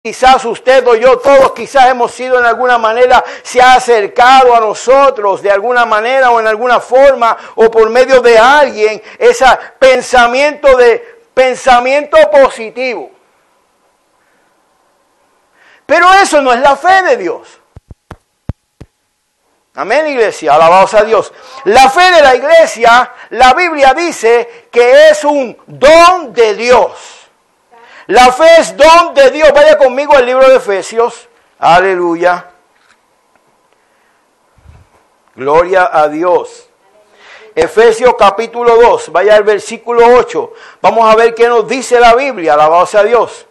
Quizás usted o yo, todos quizás hemos sido en alguna manera, se ha acercado a nosotros de alguna manera o en alguna forma o por medio de alguien, ese pensamiento positivo. Pero eso no es la fe de Dios. Amén, iglesia, alabado sea Dios. La fe de la iglesia, la Biblia dice que es un don de Dios. La fe es don de Dios. Vaya conmigo al libro de Efesios. Aleluya. Gloria a Dios. Efesios capítulo 2. Vaya al versículo 8. Vamos a ver qué nos dice la Biblia. Alabado sea Dios.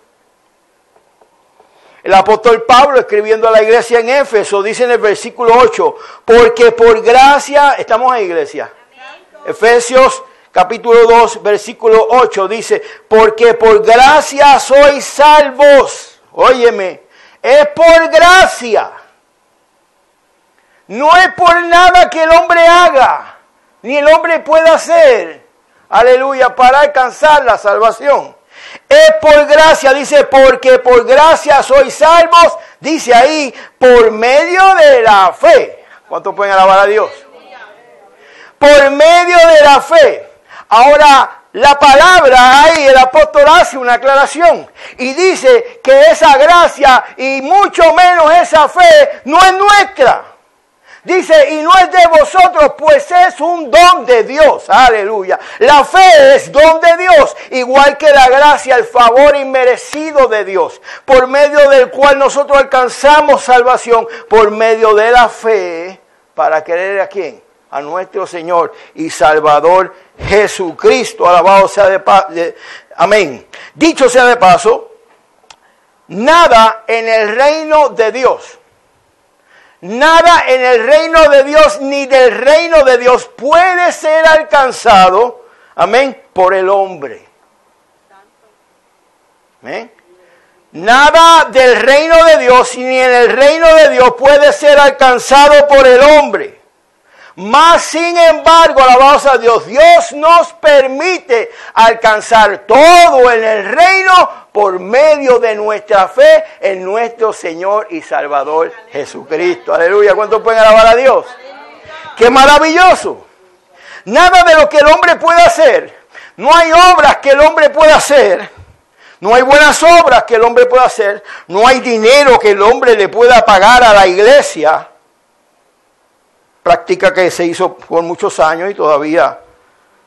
El apóstol Pablo, escribiendo a la iglesia en Éfeso, dice en el versículo 8, porque por gracia, estamos ahí, iglesia. Efesios capítulo 2, versículo 8 dice, porque por gracia sois salvos. Óyeme, es por gracia. No es por nada que el hombre haga, ni el hombre pueda hacer. Aleluya, para alcanzar la salvación. Es por gracia, dice, porque por gracia sois salvos, dice ahí, por medio de la fe. ¿Cuántos pueden alabar a Dios? Por medio de la fe. Ahora, la palabra ahí, el apóstol hace una aclaración y dice que esa gracia y mucho menos esa fe no es nuestra. Dice, y no es de vosotros, pues es un don de Dios. Aleluya. La fe es don de Dios, igual que la gracia, el favor inmerecido de Dios, por medio del cual nosotros alcanzamos salvación, por medio de la fe, para querer a quién, a nuestro Señor y Salvador Jesucristo. Alabado sea amén. Dicho sea de paso, nada en el reino de Dios, nada en el reino de Dios ni del reino de Dios puede ser alcanzado, amén, por el hombre. Amén. Nada del reino de Dios ni en el reino de Dios puede ser alcanzado por el hombre. Mas, sin embargo, alabado a Dios, Dios nos permite alcanzar todo en el reino por medio de nuestra fe en nuestro Señor y Salvador Jesucristo. Aleluya. ¿Cuántos pueden alabar a Dios? ¡Qué maravilloso! Nada de lo que el hombre puede hacer. No hay obras que el hombre pueda hacer. No hay buenas obras que el hombre pueda hacer. No hay dinero que el hombre le pueda pagar a la iglesia. Práctica que se hizo por muchos años y todavía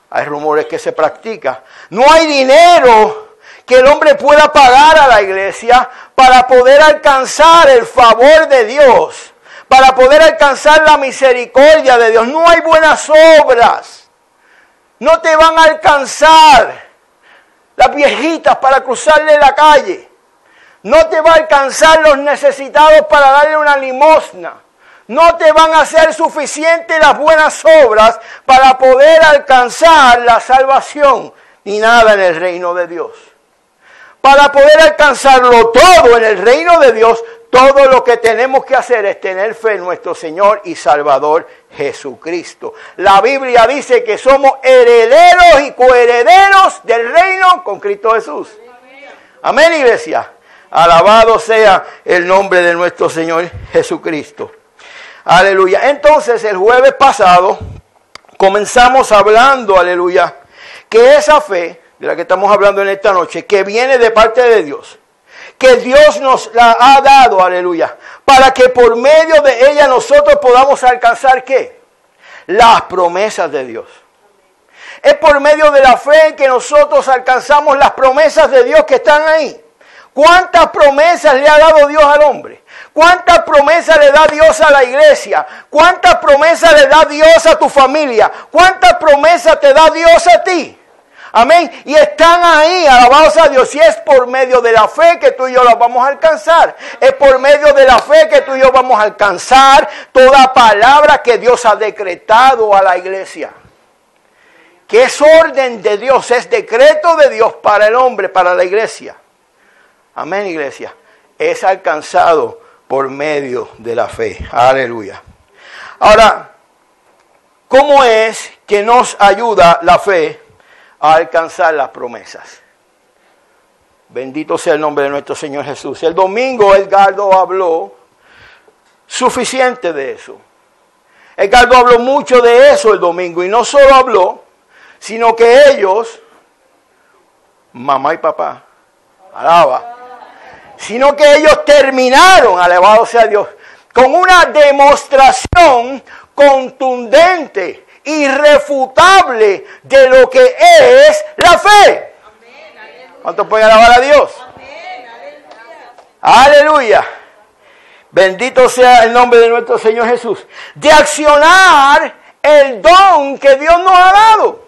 hay rumores que se practica. No hay dinero que el hombre pueda pagar a la iglesia para poder alcanzar el favor de Dios, para poder alcanzar la misericordia de Dios. No hay buenas obras. No te van a alcanzar las viejitas para cruzarle la calle. No te va a alcanzar los necesitados para darle una limosna. No te van a ser suficientes las buenas obras para poder alcanzar la salvación, ni nada en el reino de Dios. Para poder alcanzarlo todo en el reino de Dios, todo lo que tenemos que hacer es tener fe en nuestro Señor y Salvador Jesucristo. La Biblia dice que somos herederos y coherederos del reino con Cristo Jesús. Amén, iglesia. Alabado sea el nombre de nuestro Señor Jesucristo. Aleluya. Entonces, el jueves pasado comenzamos hablando, aleluya, que esa fe de la que estamos hablando en esta noche, que viene de parte de Dios, que Dios nos la ha dado, aleluya, para que por medio de ella nosotros podamos alcanzar, ¿qué? Las promesas de Dios. Es por medio de la fe en que nosotros alcanzamos las promesas de Dios que están ahí. ¿Cuántas promesas le ha dado Dios al hombre? ¿Cuántas promesas le da Dios a la iglesia? ¿Cuántas promesas le da Dios a tu familia? ¿Cuántas promesas te da Dios a ti? Amén. Y están ahí, alabados a Dios. Y es por medio de la fe que tú y yo las vamos a alcanzar. Es por medio de la fe que tú y yo vamos a alcanzar toda palabra que Dios ha decretado a la iglesia. Que es orden de Dios, es decreto de Dios para el hombre, para la iglesia. Amén, iglesia. Es alcanzado por medio de la fe. Aleluya. Ahora, ¿cómo es que nos ayuda la fe a alcanzar las promesas? Bendito sea el nombre de nuestro Señor Jesús. El domingo Edgardo habló suficiente de eso. Edgardo habló mucho de eso el domingo. Y no solo habló, sino que ellos, mamá y papá, alaba, sino que ellos terminaron, alabado sea Dios, con una demostración contundente, irrefutable de lo que es la fe. ¿Cuántos pueden alabar a Dios? Aleluya. Bendito sea el nombre de nuestro Señor Jesús. De accionar el don que Dios nos ha dado.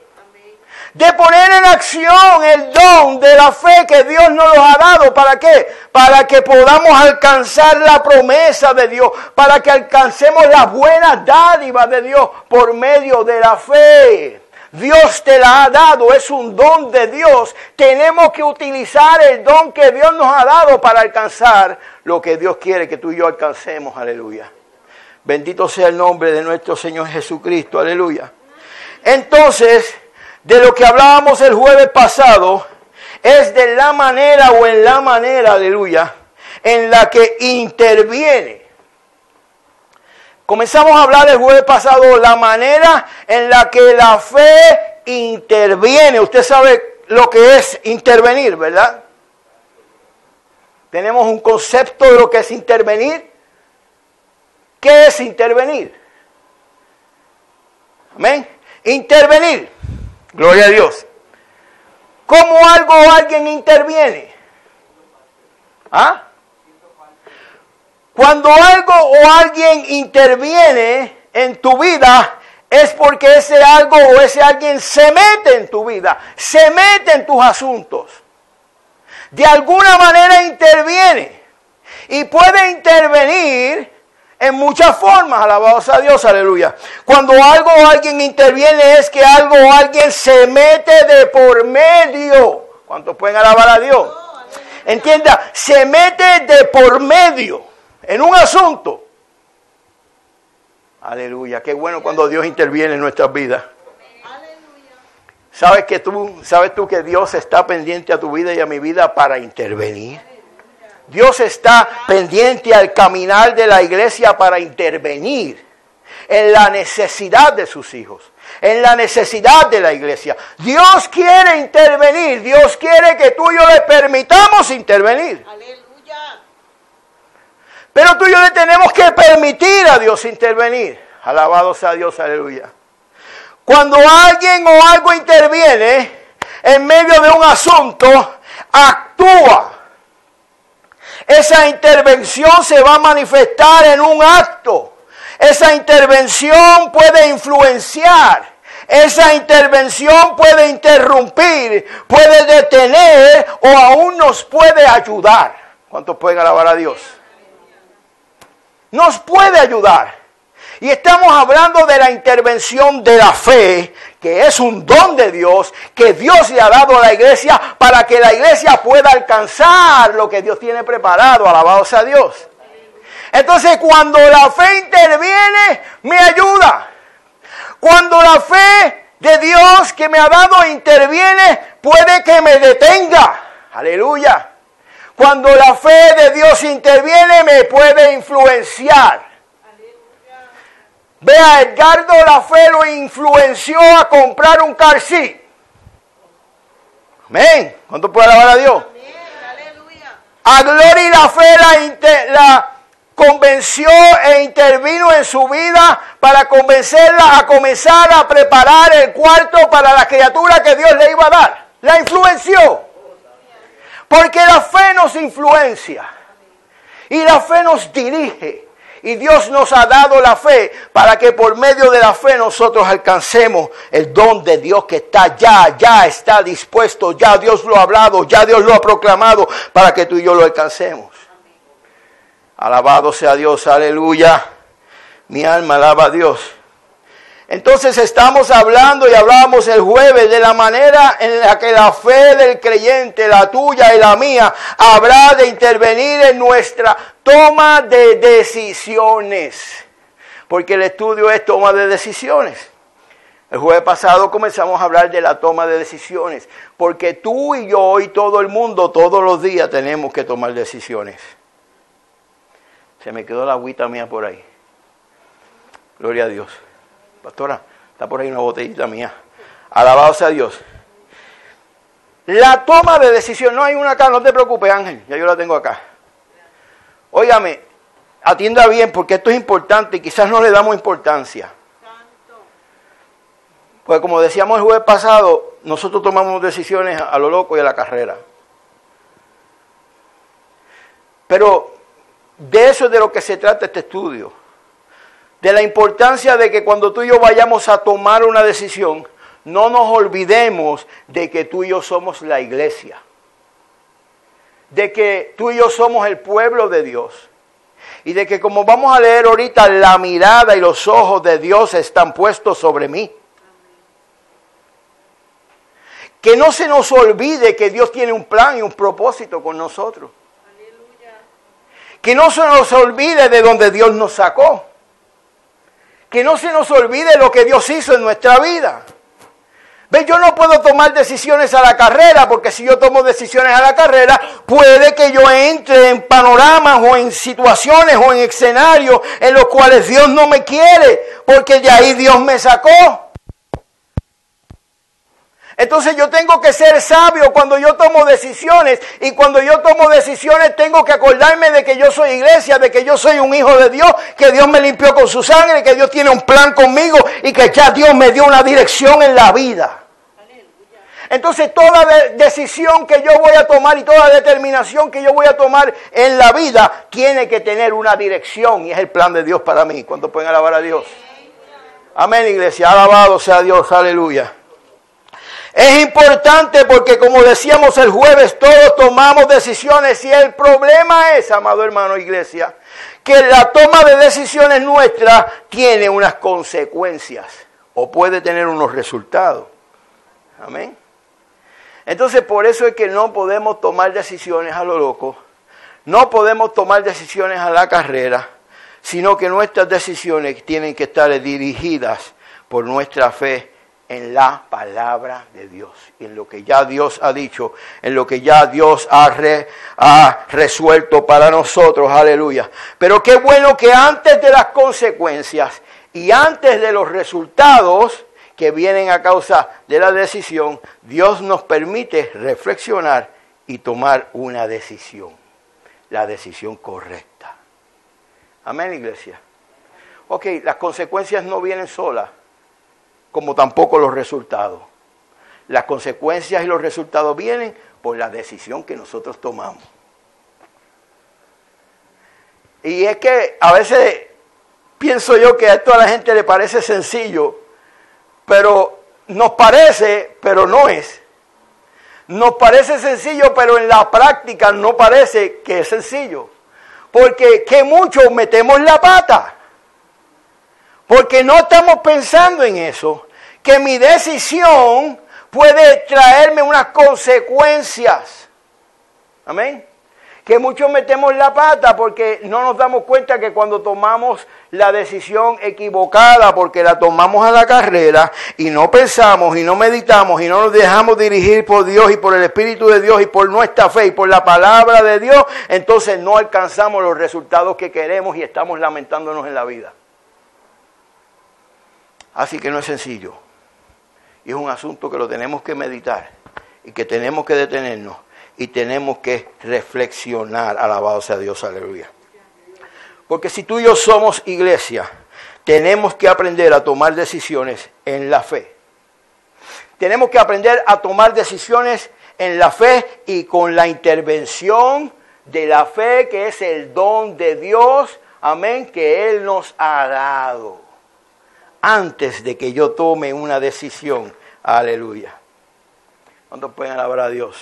De poner en acción el don de la fe que Dios nos ha dado. ¿Para qué? Para que podamos alcanzar la promesa de Dios. Para que alcancemos las buenas dádivas de Dios por medio de la fe. Dios te la ha dado, es un don de Dios. Tenemos que utilizar el don que Dios nos ha dado para alcanzar lo que Dios quiere que tú y yo alcancemos. Aleluya. Bendito sea el nombre de nuestro Señor Jesucristo. Aleluya. Entonces, de lo que hablábamos el jueves pasado, es de la manera o en la manera, aleluya, en la que interviene. Comenzamos a hablar el jueves pasado la manera en la que la fe interviene. Usted sabe lo que es intervenir, ¿verdad? Tenemos un concepto de lo que es intervenir. ¿Qué es intervenir? Amén. Intervenir. Gloria a Dios. ¿Cómo algo o alguien interviene? ¿Ah? Cuando algo o alguien interviene en tu vida, es porque ese algo o ese alguien se mete en tu vida, se mete en tus asuntos. De alguna manera interviene. Y puede intervenir en muchas formas, alabado sea Dios, aleluya. Cuando algo o alguien interviene es que algo o alguien se mete de por medio. ¿Cuántos pueden alabar a Dios? Entienda, se mete de por medio. En un asunto. Aleluya. Qué bueno cuando Dios interviene en nuestras vidas. Aleluya. ¿Sabes tú que Dios está pendiente a tu vida y a mi vida para intervenir? Dios está pendiente al caminar de la iglesia para intervenir en la necesidad de sus hijos, en la necesidad de la iglesia. Dios quiere intervenir. Dios quiere que tú y yo le permitamos intervenir. Aleluya. Pero tú y yo le tenemos que permitir a Dios intervenir. Alabado sea Dios, aleluya. Cuando alguien o algo interviene en medio de un asunto, actúa. Esa intervención se va a manifestar en un acto. Esa intervención puede influenciar. Esa intervención puede interrumpir, puede detener o aún nos puede ayudar. ¿Cuántos pueden alabar a Dios? Nos puede ayudar. Y estamos hablando de la intervención de la fe, que es un don de Dios, que Dios le ha dado a la iglesia para que la iglesia pueda alcanzar lo que Dios tiene preparado. Alabado sea Dios. Entonces, cuando la fe interviene, me ayuda. Cuando la fe de Dios que me ha dado interviene, puede que me detenga. Aleluya. Cuando la fe de Dios interviene, me puede influenciar. Vea, Edgardo, la fe lo influenció a comprar un car seat. Amén. ¿Cuánto puede alabar a Dios? A Gloria la fe la convenció e intervino en su vida para convencerla a comenzar a preparar el cuarto para la criatura que Dios le iba a dar. La influenció. Porque la fe nos influencia y la fe nos dirige. Y Dios nos ha dado la fe para que por medio de la fe nosotros alcancemos el don de Dios que está ya está dispuesto, ya Dios lo ha hablado, ya Dios lo ha proclamado para que tú y yo lo alcancemos. Alabado sea Dios, aleluya. Mi alma alaba a Dios. Entonces estamos hablando y hablábamos el jueves de la manera en la que la fe del creyente, la tuya y la mía, habrá de intervenir en nuestra toma de decisiones. Porque el estudio es toma de decisiones. El jueves pasado comenzamos a hablar de la toma de decisiones, porque tú y yo y todo el mundo todos los días tenemos que tomar decisiones. Se me quedó la agüita mía por ahí. Gloria a Dios. Pastora, está por ahí una botellita mía. Alabado sea Dios. La toma de decisión, no hay una acá, no te preocupes Ángel, ya yo la tengo acá. Óigame, atienda bien porque esto es importante y quizás no le damos importancia. Pues como decíamos el jueves pasado, nosotros tomamos decisiones a lo loco y a la carrera. Pero de eso es de lo que se trata este estudio. De la importancia de que cuando tú y yo vayamos a tomar una decisión, no nos olvidemos de que tú y yo somos la iglesia. De que tú y yo somos el pueblo de Dios. Y de que como vamos a leer ahorita, la mirada y los ojos de Dios están puestos sobre mí. Que no se nos olvide que Dios tiene un plan y un propósito con nosotros. Aleluya. Que no se nos olvide de donde Dios nos sacó. Que no se nos olvide lo que Dios hizo en nuestra vida. ¿Ves? Yo no puedo tomar decisiones a la carrera, porque si yo tomo decisiones a la carrera, puede que yo entre en panoramas o en situaciones o en escenarios en los cuales Dios no me quiere, porque de ahí Dios me sacó. Entonces yo tengo que ser sabio cuando yo tomo decisiones, y cuando yo tomo decisiones tengo que acordarme de que yo soy iglesia, de que yo soy un hijo de Dios, que Dios me limpió con su sangre, que Dios tiene un plan conmigo y que ya Dios me dio una dirección en la vida. Entonces toda decisión que yo voy a tomar y toda determinación que yo voy a tomar en la vida tiene que tener una dirección, y es el plan de Dios para mí. ¿Cuántos pueden alabar a Dios? Amén, iglesia, alabado sea Dios, aleluya. Es importante porque, como decíamos el jueves, todos tomamos decisiones, y el problema es, amado hermano iglesia, que la toma de decisiones nuestra tiene unas consecuencias o puede tener unos resultados. Amén. Entonces, por eso es que no podemos tomar decisiones a lo loco, no podemos tomar decisiones a la carrera, sino que nuestras decisiones tienen que estar dirigidas por nuestra fe en la palabra de Dios, y en lo que ya Dios ha dicho, en lo que ya Dios ha resuelto para nosotros, aleluya. Pero qué bueno que antes de las consecuencias y antes de los resultados que vienen a causa de la decisión, Dios nos permite reflexionar y tomar una decisión, la decisión correcta. Amén, iglesia. Ok, las consecuencias no vienen solas, como tampoco los resultados. Las consecuencias y los resultados vienen por la decisión que nosotros tomamos. Y es que a veces pienso yo que a esto a la gente le parece sencillo, pero nos parece, pero no es. Nos parece sencillo, pero en la práctica no parece que es sencillo. Porque que muchos metemos la pata. Porque no estamos pensando en eso, que mi decisión puede traerme unas consecuencias. Amén. Que muchos metemos la pata porque no nos damos cuenta que cuando tomamos la decisión equivocada, porque la tomamos a la carrera y no pensamos y no meditamos y no nos dejamos dirigir por Dios y por el Espíritu de Dios y por nuestra fe y por la palabra de Dios, entonces no alcanzamos los resultados que queremos y estamos lamentándonos en la vida. Así que no es sencillo. Y es un asunto que lo tenemos que meditar y que tenemos que detenernos y tenemos que reflexionar. Alabado sea Dios, aleluya. Porque si tú y yo somos iglesia, tenemos que aprender a tomar decisiones en la fe. Tenemos que aprender a tomar decisiones en la fe y con la intervención de la fe, que es el don de Dios, amén, que Él nos ha dado. Antes de que yo tome una decisión. Aleluya. ¿Cuántos pueden alabar a Dios?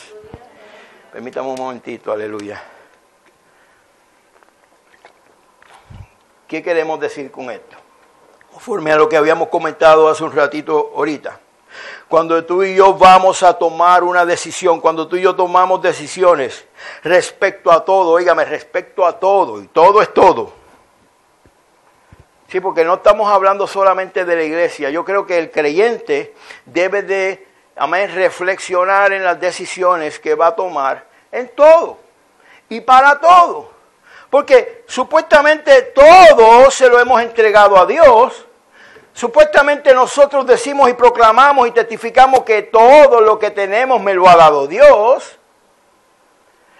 Permítame un momentito, aleluya. ¿Qué queremos decir con esto? Conforme a lo que habíamos comentado hace un ratito ahorita. Cuando tú y yo vamos a tomar una decisión, cuando tú y yo tomamos decisiones respecto a todo, óigame, respecto a todo, y todo es todo. Sí, porque no estamos hablando solamente de la iglesia. Yo creo que el creyente debe de, amén, reflexionar en las decisiones que va a tomar en todo y para todo. Porque supuestamente todo se lo hemos entregado a Dios. Supuestamente nosotros decimos y proclamamos y testificamos que todo lo que tenemos me lo ha dado Dios.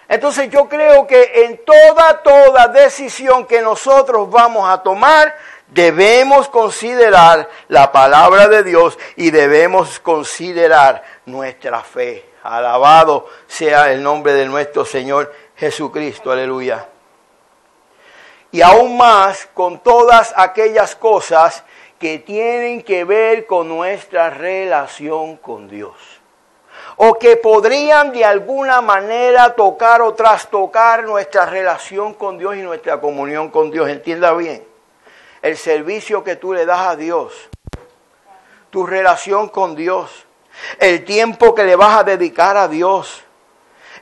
Entonces yo creo que en toda decisión que nosotros vamos a tomar, debemos considerar la palabra de Dios y debemos considerar nuestra fe. Alabado sea el nombre de nuestro Señor Jesucristo, aleluya. Y aún más con todas aquellas cosas que tienen que ver con nuestra relación con Dios. O que podrían de alguna manera tocar o trastocar nuestra relación con Dios y nuestra comunión con Dios. Entienda bien, el servicio que tú le das a Dios, tu relación con Dios, el tiempo que le vas a dedicar a Dios,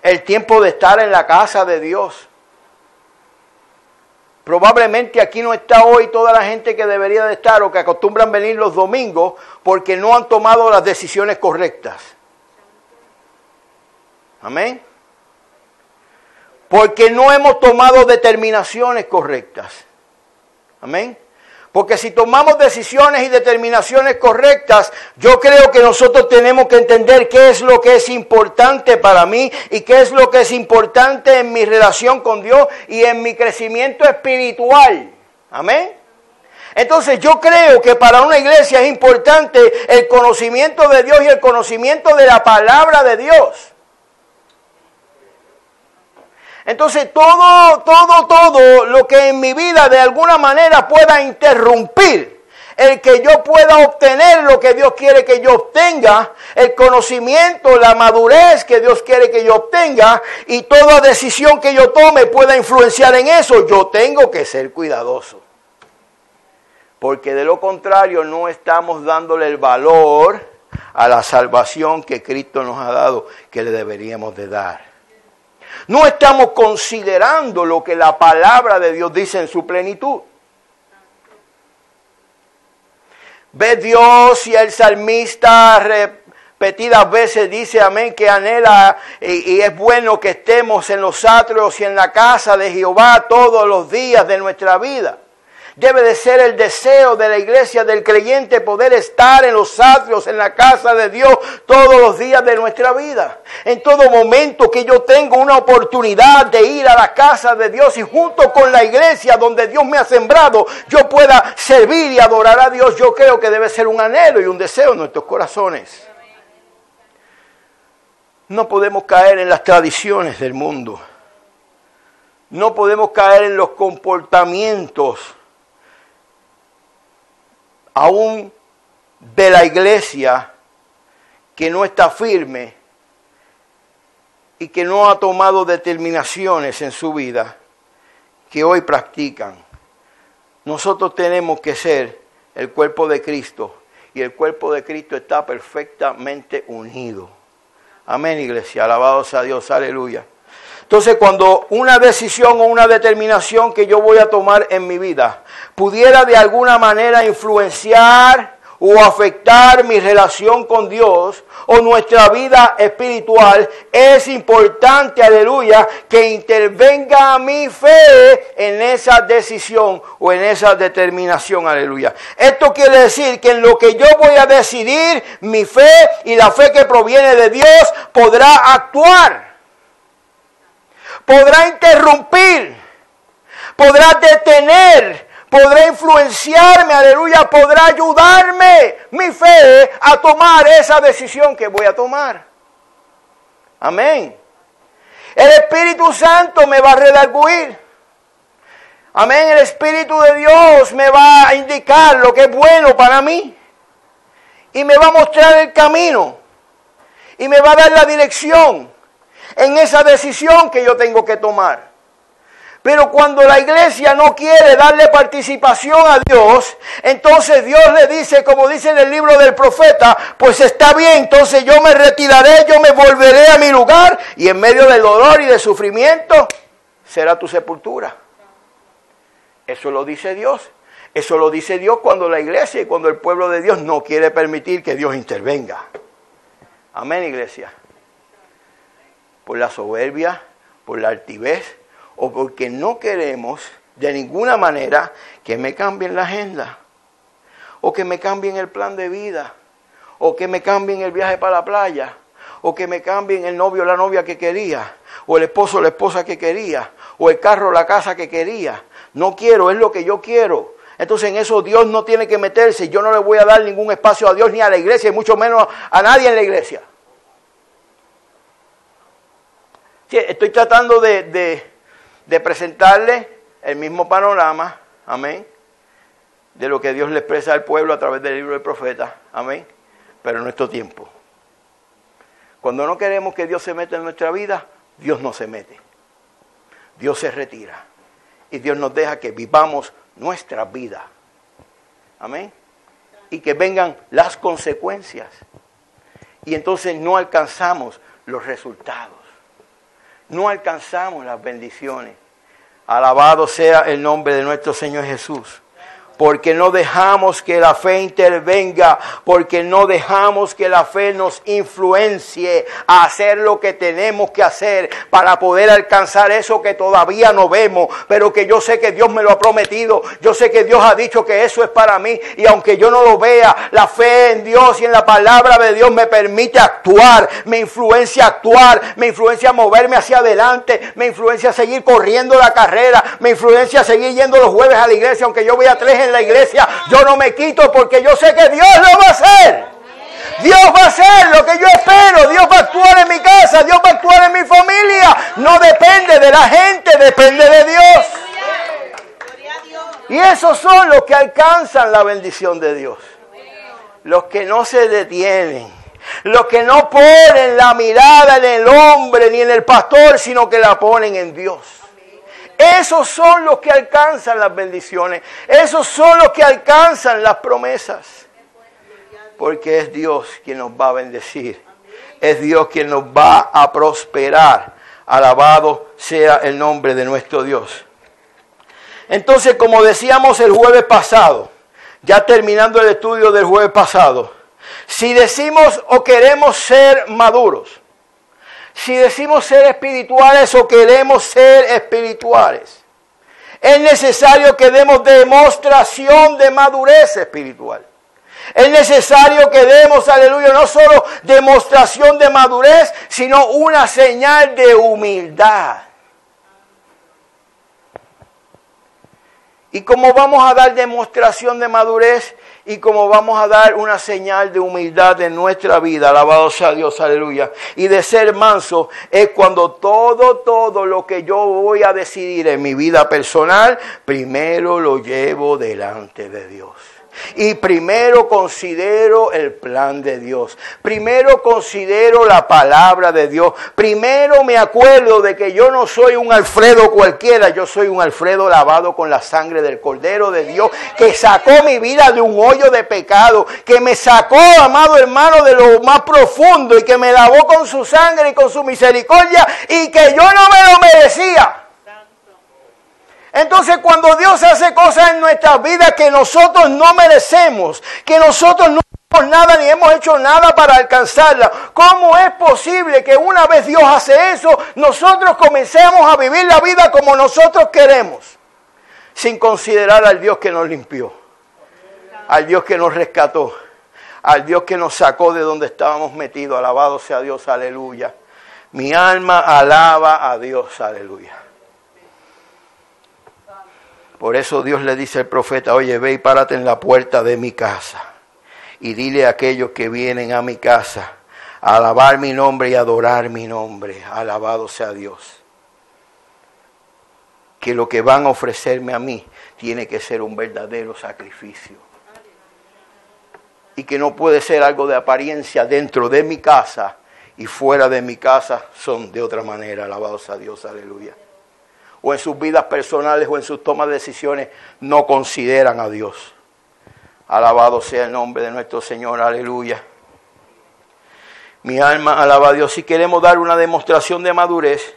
el tiempo de estar en la casa de Dios. Probablemente aquí no está hoy toda la gente que debería de estar o que acostumbran venir los domingos porque no han tomado las decisiones correctas. Amén. Porque no hemos tomado determinaciones correctas. Amén. Porque si tomamos decisiones y determinaciones correctas, yo creo que nosotros tenemos que entender qué es lo que es importante para mí y qué es lo que es importante en mi relación con Dios y en mi crecimiento espiritual. Amén. Entonces yo creo que para una iglesia es importante el conocimiento de Dios y el conocimiento de la palabra de Dios. Entonces todo lo que en mi vida de alguna manera pueda interrumpir el que yo pueda obtener lo que Dios quiere que yo obtenga, el conocimiento, la madurez que Dios quiere que yo obtenga y toda decisión que yo tome pueda influenciar en eso, yo tengo que ser cuidadoso. Porque de lo contrario no estamos dándole el valor a la salvación que Cristo nos ha dado, que le deberíamos de dar. No estamos considerando lo que la palabra de Dios dice en su plenitud. Ve Dios y el salmista repetidas veces dice, amén, que anhela y es bueno que estemos en los atrios y en la casa de Jehová todos los días de nuestra vida. Debe de ser el deseo de la iglesia, del creyente, poder estar en los atrios, en la casa de Dios todos los días de nuestra vida. En todo momento que yo tengo una oportunidad de ir a la casa de Dios y junto con la iglesia donde Dios me ha sembrado, yo pueda servir y adorar a Dios. Yo creo que debe ser un anhelo y un deseo en nuestros corazones. No podemos caer en las tradiciones del mundo. No podemos caer en los comportamientos aún de la iglesia que no está firme y que no ha tomado determinaciones en su vida que hoy practican. Nosotros tenemos que ser el cuerpo de Cristo y el cuerpo de Cristo está perfectamente unido. Amén, iglesia, alabado sea Dios, aleluya. Entonces, cuando una decisión o una determinación que yo voy a tomar en mi vida pudiera de alguna manera influenciar o afectar mi relación con Dios o nuestra vida espiritual, es importante, aleluya, que intervenga mi fe en esa decisión o en esa determinación, aleluya. Esto quiere decir que en lo que yo voy a decidir, mi fe y la fe que proviene de Dios podrá actuar. Podrá interrumpir, podrá detener, podrá influenciarme, aleluya, podrá ayudarme, mi fe, a tomar esa decisión que voy a tomar. Amén. El Espíritu Santo me va a redarguir. Amén. El Espíritu de Dios me va a indicar lo que es bueno para mí. Y me va a mostrar el camino. Y me va a dar la dirección en esa decisión que yo tengo que tomar. Pero cuando la iglesia no quiere darle participación a Dios, entonces Dios le dice, como dice en el libro del profeta, pues está bien, entonces yo me retiraré, yo me volveré a mi lugar y en medio del dolor y del sufrimiento será tu sepultura. Eso lo dice Dios. Eso lo dice Dios cuando la iglesia y cuando el pueblo de Dios no quiere permitir que Dios intervenga. Amén, iglesia. Por la soberbia, por la altivez, o porque no queremos de ninguna manera que me cambien la agenda, o que me cambien el plan de vida, o que me cambien el viaje para la playa, o que me cambien el novio o la novia que quería, o el esposo o la esposa que quería, o el carro o la casa que quería. No quiero, es lo que yo quiero. Entonces en eso Dios no tiene que meterse. Yo no le voy a dar ningún espacio a Dios ni a la iglesia, y mucho menos a nadie en la iglesia. Sí, estoy tratando de presentarle el mismo panorama, amén, de lo que Dios le expresa al pueblo a través del libro del profeta, amén, pero en nuestro tiempo. Cuando no queremos que Dios se meta en nuestra vida, Dios no se mete. Dios se retira. Y Dios nos deja que vivamos nuestra vida. Amén. Y que vengan las consecuencias. Y entonces no alcanzamos los resultados. No alcanzamos las bendiciones. Alabado sea el nombre de nuestro Señor Jesús. Porque no dejamos que la fe intervenga, porque no dejamos que la fe nos influencie a hacer lo que tenemos que hacer para poder alcanzar eso que todavía no vemos, pero que yo sé que Dios me lo ha prometido, yo sé que Dios ha dicho que eso es para mí, y aunque yo no lo vea, la fe en Dios y en la palabra de Dios me permite actuar, me influencia a actuar, me influencia a moverme hacia adelante, me influencia a seguir corriendo la carrera, me influencia a seguir yendo los jueves a la iglesia, aunque yo vea 3 en la iglesia, yo no me quito porque yo sé que Dios lo va a hacer. Dios va a hacer lo que yo espero. Dios va a actuar en mi casa, Dios va a actuar en mi familia. No depende de la gente, depende de Dios. Y esos son los que alcanzan la bendición de Dios. Los que no se detienen, los que no ponen la mirada en el hombre ni en el pastor, sino que la ponen en Dios. Esos son los que alcanzan las bendiciones. Esos son los que alcanzan las promesas. Porque es Dios quien nos va a bendecir. Es Dios quien nos va a prosperar. Alabado sea el nombre de nuestro Dios. Entonces, como decíamos el jueves pasado, ya terminando el estudio del jueves pasado, si decimos o queremos ser maduros, si decimos ser espirituales o queremos ser espirituales, es necesario que demos demostración de madurez espiritual. Es necesario que demos, aleluya, no solo demostración de madurez, sino una señal de humildad. ¿Y cómo vamos a dar demostración de madurez? Y como vamos a dar una señal de humildad en nuestra vida, alabado sea Dios, aleluya. Y de ser manso es cuando todo lo que yo voy a decidir en mi vida personal, primero lo llevo delante de Dios. Y primero considero el plan de Dios. Primero considero la palabra de Dios. Primero me acuerdo de que yo no soy un Alfredo cualquiera. Yo soy un Alfredo lavado con la sangre del Cordero de Dios, que sacó mi vida de un hoyo de pecado, que me sacó, amado hermano, de lo más profundo, y que me lavó con su sangre y con su misericordia, y que yo no me lo merecía. Entonces, cuando Dios hace cosas en nuestras vidas que nosotros no merecemos, que nosotros no hacemos nada ni hemos hecho nada para alcanzarla, ¿cómo es posible que una vez Dios hace eso, nosotros comencemos a vivir la vida como nosotros queremos, sin considerar al Dios que nos limpió, al Dios que nos rescató, al Dios que nos sacó de donde estábamos metidos? Alabado sea Dios, aleluya. Mi alma alaba a Dios, aleluya. Por eso Dios le dice al profeta: oye, ve y párate en la puerta de mi casa y dile a aquellos que vienen a mi casa a alabar mi nombre y adorar mi nombre, alabado sea Dios, que lo que van a ofrecerme a mí tiene que ser un verdadero sacrificio, y que no puede ser algo de apariencia dentro de mi casa y fuera de mi casa son de otra manera, alabado sea Dios, aleluya. O en sus vidas personales o en sus tomas de decisiones no consideran a Dios. Alabado sea el nombre de nuestro Señor, aleluya. Mi alma alaba a Dios. Si queremos dar una demostración de madurez,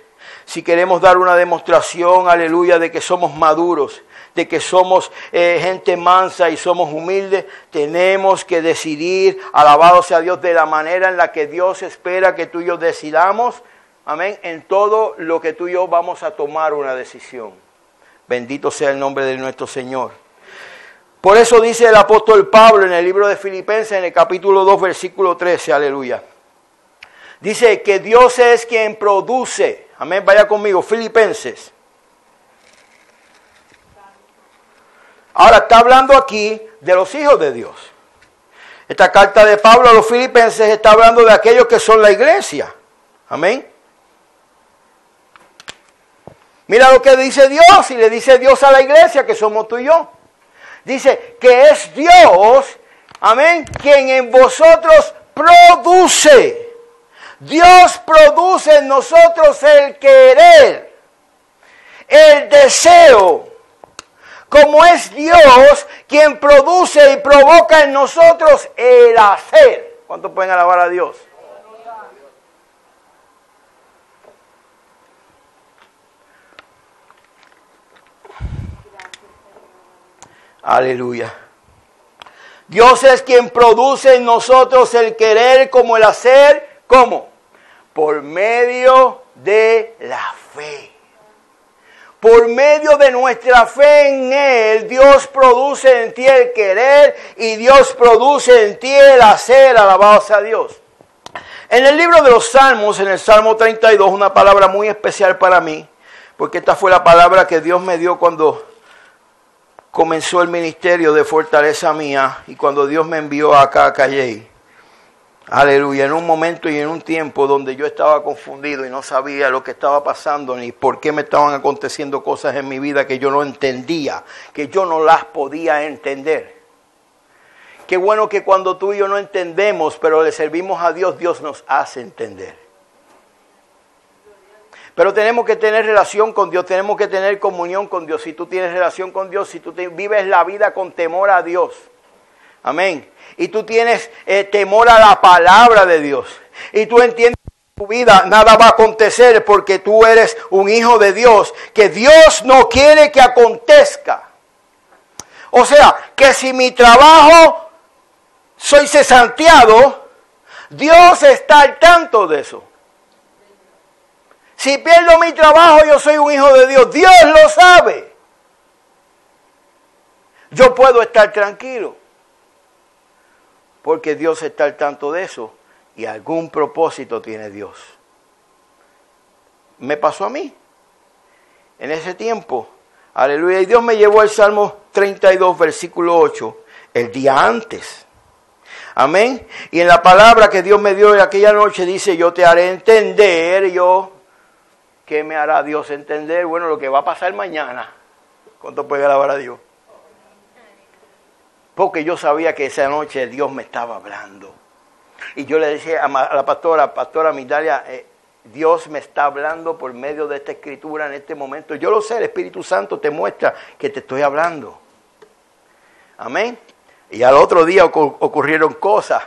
si queremos dar una demostración, aleluya, de que somos maduros, de que somos gente mansa y somos humildes, tenemos que decidir, alabado sea Dios, de la manera en la que Dios espera que tú y yo decidamos, amén, en todo lo que tú y yo vamos a tomar una decisión. Bendito sea el nombre de nuestro Señor. Por eso dice el apóstol Pablo en el libro de Filipenses, en el capítulo 2, versículo 13, aleluya. Dice que Dios es quien produce, amén, vaya conmigo, Filipenses. Ahora está hablando aquí de los hijos de Dios. Esta carta de Pablo a los Filipenses está hablando de aquellos que son la iglesia, amén. Mira lo que dice Dios, y le dice Dios a la iglesia, que somos tú y yo. Dice que es Dios, amén, quien en vosotros produce. Dios produce en nosotros el querer, el deseo. Como es Dios quien produce y provoca en nosotros el hacer. ¿Cuántos pueden alabar a Dios? Aleluya. Dios es quien produce en nosotros el querer como el hacer. ¿Cómo? Por medio de la fe. Por medio de nuestra fe en Él, Dios produce en ti el querer y Dios produce en ti el hacer. Alabado sea Dios. En el libro de los Salmos, en el Salmo 32, una palabra muy especial para mí, porque esta fue la palabra que Dios me dio cuando comenzó el ministerio de Fortaleza Mía y cuando Dios me envió acá a Calley. Aleluya, en un momento y en un tiempo donde yo estaba confundido y no sabía lo que estaba pasando ni por qué me estaban aconteciendo cosas en mi vida que yo no entendía, que yo no las podía entender. Qué bueno que cuando tú y yo no entendemos, pero le servimos a Dios, Dios nos hace entender. Pero tenemos que tener relación con Dios, tenemos que tener comunión con Dios. Si tú tienes relación con Dios, si tú vives la vida con temor a Dios, amén. Y tú tienes temor a la palabra de Dios. Y tú entiendes que en tu vida nada va a acontecer porque tú eres un hijo de Dios. Que Dios no quiere que acontezca. O sea, que si mi trabajo soy cesanteado, Dios está al tanto de eso. Si pierdo mi trabajo, yo soy un hijo de Dios. Dios lo sabe. Yo puedo estar tranquilo. Porque Dios está al tanto de eso y algún propósito tiene Dios. Me pasó a mí en ese tiempo. Aleluya. Y Dios me llevó al Salmo 32, versículo 8, el día antes. Amén. Y en la palabra que Dios me dio en aquella noche dice, yo te haré entender, ¿qué me hará Dios entender? Bueno, lo que va a pasar mañana. ¿Cuánto puede alabar a Dios? Porque yo sabía que esa noche Dios me estaba hablando. Y yo le decía a la pastora Migdalia, Dios me está hablando por medio de esta escritura en este momento. Yo lo sé, el Espíritu Santo te muestra que te estoy hablando. Amén. Y al otro día ocurrieron cosas.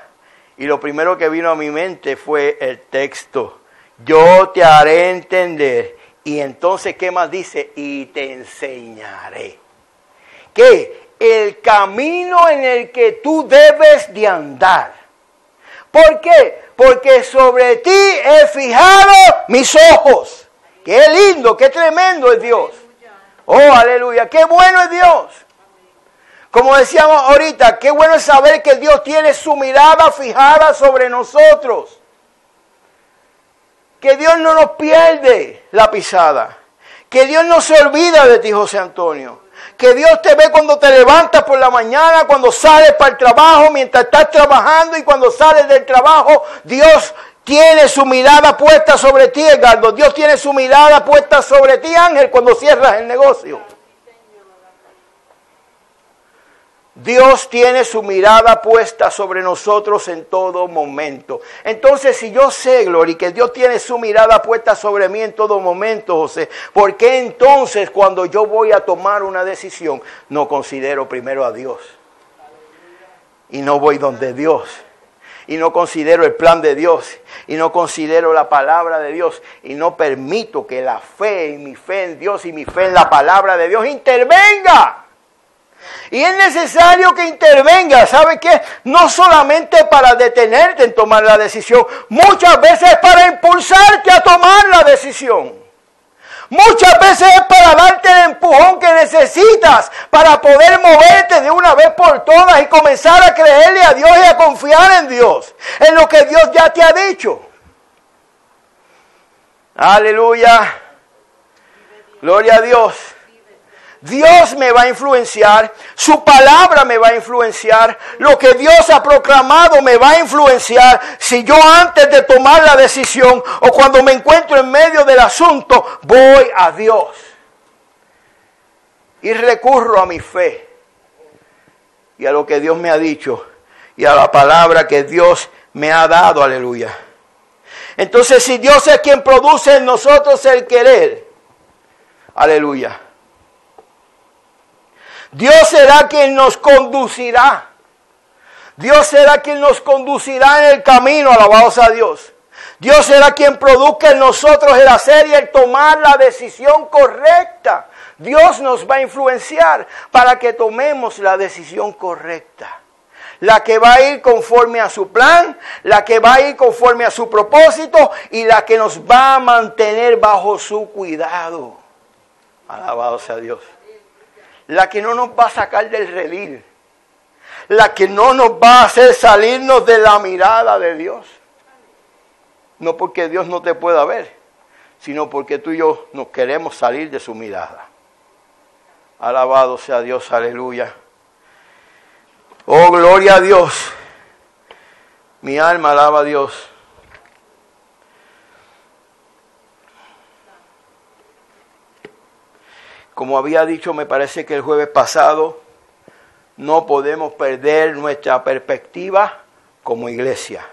Y lo primero que vino a mi mente fue el texto. Yo te haré entender. Y entonces, ¿qué más dice? Y te enseñaré. ¿Qué? El camino en el que tú debes de andar. ¿Por qué? Porque sobre ti he fijado mis ojos. Qué lindo, qué tremendo es Dios. Oh, aleluya, qué bueno es Dios. Como decíamos ahorita, qué bueno es saber que Dios tiene su mirada fijada sobre nosotros. Que Dios no nos pierde la pisada. Que Dios no se olvida de ti, José Antonio. Que Dios te ve cuando te levantas por la mañana, cuando sales para el trabajo, mientras estás trabajando y cuando sales del trabajo. Dios tiene su mirada puesta sobre ti, Edgardo. Dios tiene su mirada puesta sobre ti, Ángel, cuando cierras el negocio. Dios tiene su mirada puesta sobre nosotros en todo momento. Entonces, si yo sé, Gloria, que Dios tiene su mirada puesta sobre mí en todo momento, José, ¿por qué entonces cuando yo voy a tomar una decisión no considero primero a Dios? Y no voy donde Dios. y no considero el plan de Dios y no considero la palabra de Dios y no permito que la fe y mi fe en Dios y mi fe en la palabra de Dios intervenga. Y es necesario que intervenga, ¿sabe qué? No solamente para detenerte en tomar la decisión, muchas veces para impulsarte a tomar la decisión. Muchas veces es para darte el empujón que necesitas para poder moverte de una vez por todas y comenzar a creerle a Dios y a confiar en Dios, en lo que Dios ya te ha dicho. Aleluya. Gloria a Dios. Dios me va a influenciar, su palabra me va a influenciar, lo que Dios ha proclamado me va a influenciar si yo antes de tomar la decisión o cuando me encuentro en medio del asunto voy a Dios y recurro a mi fe y a lo que Dios me ha dicho y a la palabra que Dios me ha dado, aleluya. Entonces, si Dios es quien produce en nosotros el querer, aleluya, Dios será quien nos conducirá. Dios será quien nos conducirá en el camino, alabado sea Dios. Dios será quien produzca en nosotros el hacer y el tomar la decisión correcta. Dios nos va a influenciar para que tomemos la decisión correcta. La que va a ir conforme a su plan, la que va a ir conforme a su propósito y la que nos va a mantener bajo su cuidado. Alabado sea Dios. La que no nos va a sacar del redil, la que no nos va a hacer salirnos de la mirada de Dios. No porque Dios no te pueda ver, sino porque tú y yo nos queremos salir de su mirada. Alabado sea Dios, aleluya. Oh, gloria a Dios. Mi alma alaba a Dios. Como había dicho, me parece que el jueves pasado, no podemos perder nuestra perspectiva como iglesia.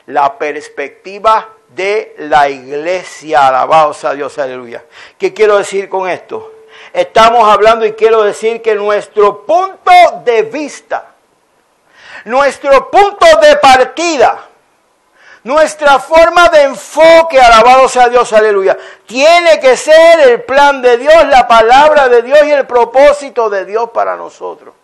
La perspectiva de la iglesia, alabado sea Dios, aleluya. ¿Qué quiero decir con esto? Estamos hablando y quiero decir que nuestro punto de vista, nuestro punto de partida, nuestra forma de enfoque, alabado sea Dios, aleluya, tiene que ser el plan de Dios, la palabra de Dios y el propósito de Dios para nosotros.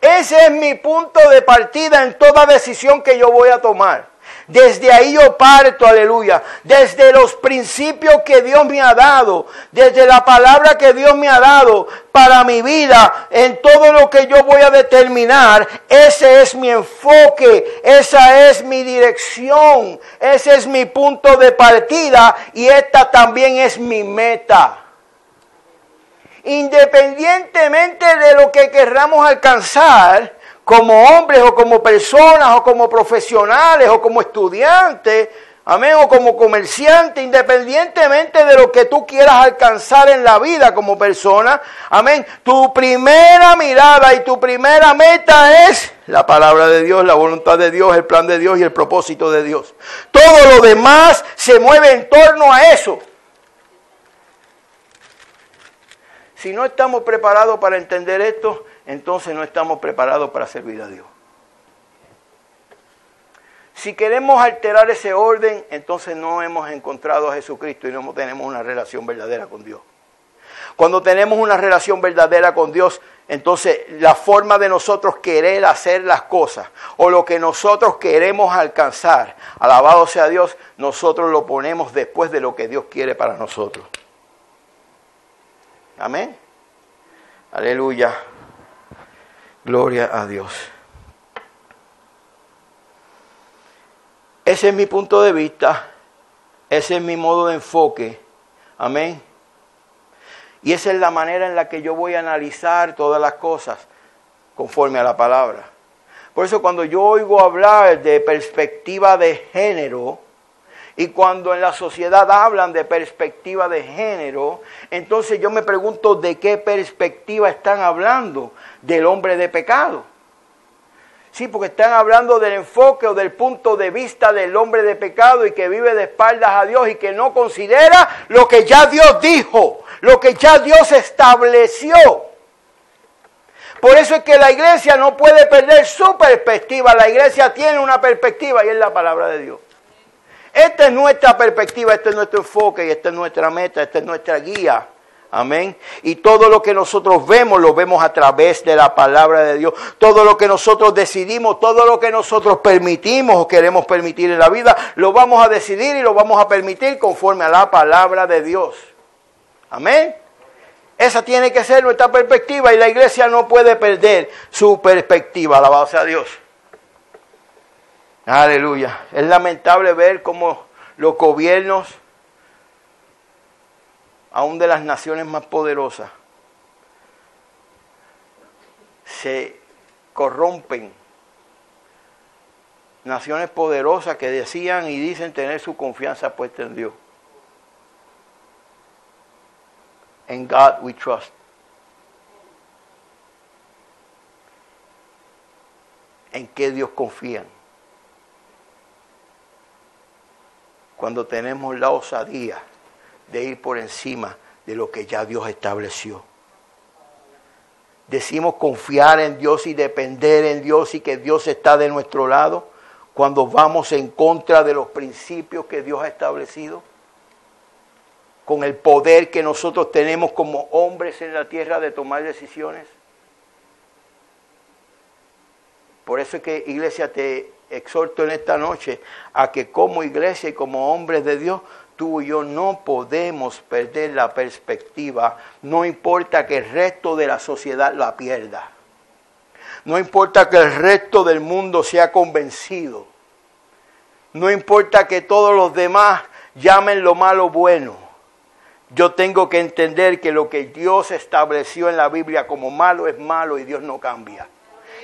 Ese es mi punto de partida en toda decisión que yo voy a tomar. Desde ahí yo parto, aleluya, desde los principios que Dios me ha dado, desde la palabra que Dios me ha dado para mi vida, en todo lo que yo voy a determinar, ese es mi enfoque, esa es mi dirección, ese es mi punto de partida y esta también es mi meta. Independientemente de lo que querramos alcanzar, como hombres o como personas o como profesionales o como estudiantes, amén, o como comerciantes, independientemente de lo que tú quieras alcanzar en la vida como persona, amén, tu primera mirada y tu primera meta es la palabra de Dios, la voluntad de Dios, el plan de Dios y el propósito de Dios. Todo lo demás se mueve en torno a eso. Si no estamos preparados para entender esto, entonces no estamos preparados para servir a Dios. Si queremos alterar ese orden, entonces no hemos encontrado a Jesucristo y no tenemos una relación verdadera con Dios. Cuando tenemos una relación verdadera con Dios, entonces la forma de nosotros querer hacer las cosas o lo que nosotros queremos alcanzar, alabado sea Dios, nosotros lo ponemos después de lo que Dios quiere para nosotros. Amén. Aleluya. Gloria a Dios. Ese es mi punto de vista. Ese es mi modo de enfoque. Amén. Y esa es la manera en la que yo voy a analizar todas las cosas conforme a la palabra. Por eso cuando yo oigo hablar de perspectiva de género, y cuando en la sociedad hablan de perspectiva de género, entonces yo me pregunto de qué perspectiva están hablando, del hombre de pecado. Sí, porque están hablando del enfoque o del punto de vista del hombre de pecado y que vive de espaldas a Dios y que no considera lo que ya Dios dijo, lo que ya Dios estableció. Por eso es que la iglesia no puede perder su perspectiva. La iglesia tiene una perspectiva y es la palabra de Dios. Esta es nuestra perspectiva, este es nuestro enfoque y esta es nuestra meta, esta es nuestra guía. Amén. Y todo lo que nosotros vemos, lo vemos a través de la palabra de Dios. Todo lo que nosotros decidimos, todo lo que nosotros permitimos o queremos permitir en la vida, lo vamos a decidir y lo vamos a permitir conforme a la palabra de Dios. Amén. Esa tiene que ser nuestra perspectiva y la iglesia no puede perder su perspectiva. Alabado sea Dios. Aleluya. Es lamentable ver cómo los gobiernos, aún de las naciones más poderosas, se corrompen. Naciones poderosas que decían y dicen tener su confianza puesta en Dios. In God we trust. ¿En qué Dios confían? Cuando tenemos la osadía de ir por encima de lo que ya Dios estableció. Decimos confiar en Dios y depender en Dios y que Dios está de nuestro lado cuando vamos en contra de los principios que Dios ha establecido. Con el poder que nosotros tenemos como hombres en la tierra de tomar decisiones. Por eso es que, iglesia, te exhorto en esta noche a que como iglesia y como hombres de Dios, tú y yo no podemos perder la perspectiva. No importa que el resto de la sociedad la pierda. No importa que el resto del mundo sea convencido. No importa que todos los demás llamen lo malo bueno. Yo tengo que entender que lo que Dios estableció en la Biblia como malo es malo y Dios no cambia.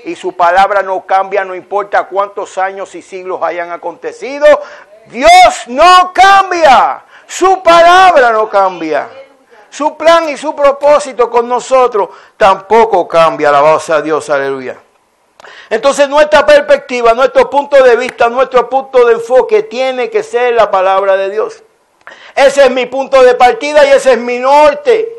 Y su palabra no cambia, no importa cuántos años y siglos hayan acontecido. Dios no cambia. Su palabra no cambia. Su plan y su propósito con nosotros tampoco cambia. Alabado sea Dios, aleluya. Entonces nuestra perspectiva, nuestro punto de vista, nuestro punto de enfoque tiene que ser la palabra de Dios. Ese es mi punto de partida y ese es mi norte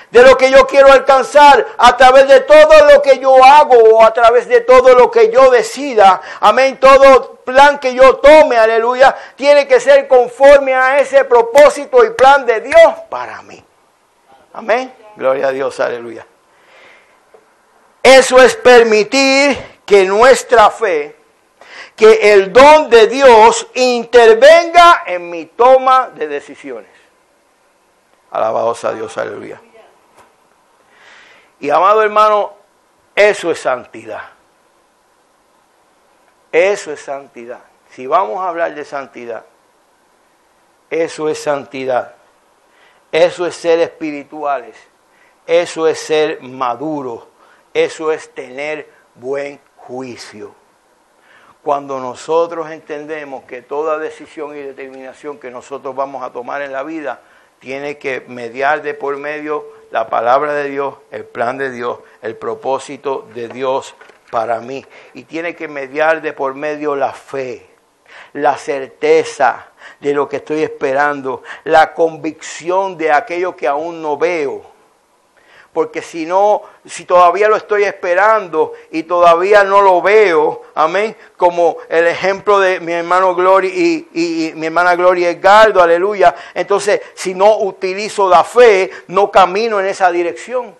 de lo que yo quiero alcanzar a través de todo lo que yo hago o a través de todo lo que yo decida. Amén. Todo plan que yo tome, aleluya, tiene que ser conforme a ese propósito y plan de Dios para mí. Amén. Gloria a Dios, aleluya. Eso es permitir que nuestra fe, que el don de Dios intervenga en mi toma de decisiones. Alabado sea Dios, aleluya. Y amado hermano, eso es santidad. Eso es santidad. Si vamos a hablar de santidad, eso es santidad. Eso es ser espirituales. Eso es ser maduros. Eso es tener buen juicio. Cuando nosotros entendemos que toda decisión y determinación que nosotros vamos a tomar en la vida tiene que mediar de por medio la palabra de Dios, el plan de Dios, el propósito de Dios para mí. Y tiene que mediar de por medio la fe, la certeza de lo que estoy esperando, la convicción de aquello que aún no veo. Porque si todavía lo estoy esperando y todavía no lo veo, amén, como el ejemplo de mi hermano Gloria y mi hermana Gloria Edgardo, aleluya. Entonces, si no utilizo la fe, no camino en esa dirección.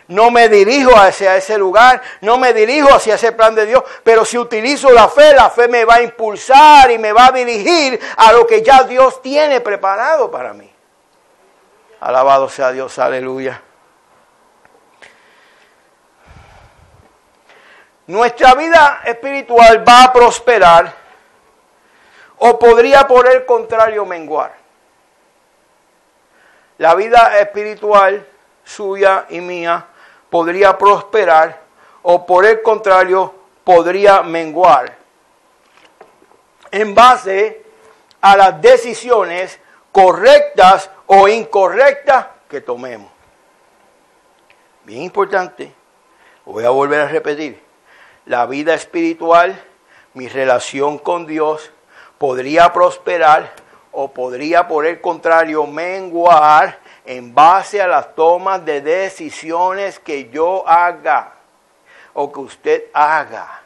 No me dirijo hacia ese lugar, no me dirijo hacia ese plan de Dios, pero si utilizo la fe me va a impulsar y me va a dirigir a lo que ya Dios tiene preparado para mí. Alabado sea Dios, aleluya. Nuestra vida espiritual va a prosperar o podría por el contrario menguar. La vida espiritual suya y mía podría prosperar o por el contrario podría menguar en base a las decisiones correctas o incorrectas que tomemos. Bien importante, voy a volver a repetir, la vida espiritual, mi relación con Dios, podría prosperar o podría por el contrario menguar en base a las tomas de decisiones que yo haga o que usted haga.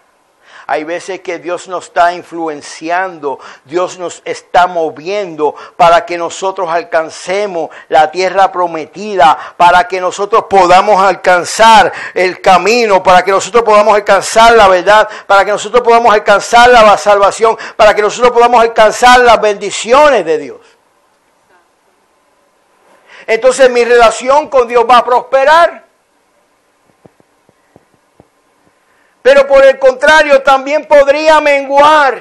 Hay veces que Dios nos está influenciando, Dios nos está moviendo para que nosotros alcancemos la tierra prometida, para que nosotros podamos alcanzar el camino, para que nosotros podamos alcanzar la verdad, para que nosotros podamos alcanzar la salvación, para que nosotros podamos alcanzar las bendiciones de Dios. Entonces mi relación con Dios va a prosperar. Pero por el contrario, también podría menguar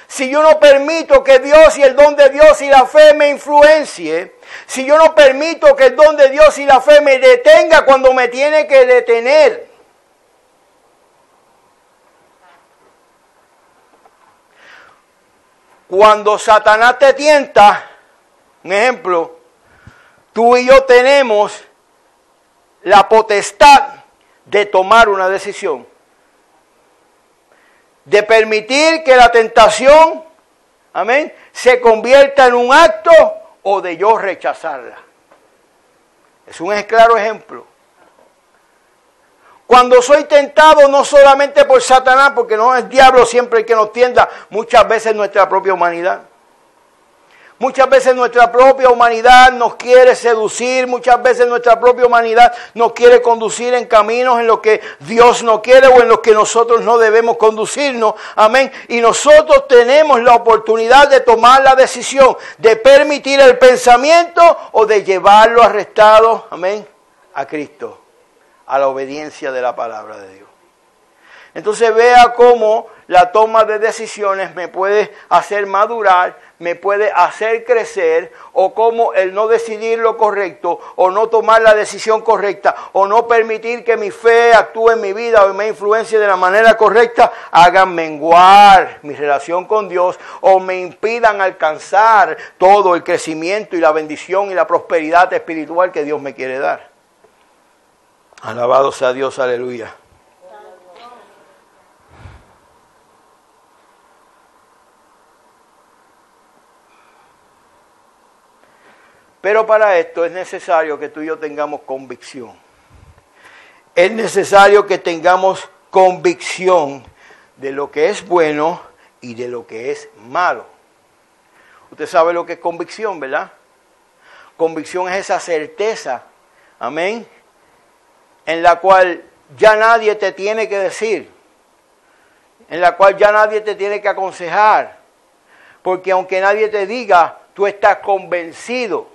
si yo no permito que Dios y el don de Dios y la fe me influencie. Si yo no permito que el don de Dios y la fe me detenga cuando me tiene que detener. Cuando Satanás te tienta, un ejemplo, tú y yo tenemos la potestad de tomar una decisión. De permitir que la tentación, amén, se convierta en un acto o de yo rechazarla. Es un claro ejemplo. Cuando soy tentado no solamente por Satanás, porque no es el diablo siempre el que nos tienta, muchas veces nuestra propia humanidad. Muchas veces nuestra propia humanidad nos quiere seducir, muchas veces nuestra propia humanidad nos quiere conducir en caminos en los que Dios no quiere o en los que nosotros no debemos conducirnos. Amén. Y nosotros tenemos la oportunidad de tomar la decisión de permitir el pensamiento o de llevarlo arrestado, amén, a Cristo, a la obediencia de la palabra de Dios. Entonces vea cómo la toma de decisiones me puede hacer madurar, me puede hacer crecer, o cómo el no decidir lo correcto, o no tomar la decisión correcta, o no permitir que mi fe actúe en mi vida o me influencie de la manera correcta, hagan menguar mi relación con Dios, o me impidan alcanzar todo el crecimiento y la bendición y la prosperidad espiritual que Dios me quiere dar. Alabado sea Dios, aleluya. Pero para esto es necesario que tú y yo tengamos convicción. Es necesario que tengamos convicción de lo que es bueno y de lo que es malo. Usted sabe lo que es convicción, ¿verdad? Convicción es esa certeza, amén, en la cual ya nadie te tiene que decir, en la cual ya nadie te tiene que aconsejar, porque aunque nadie te diga, tú estás convencido.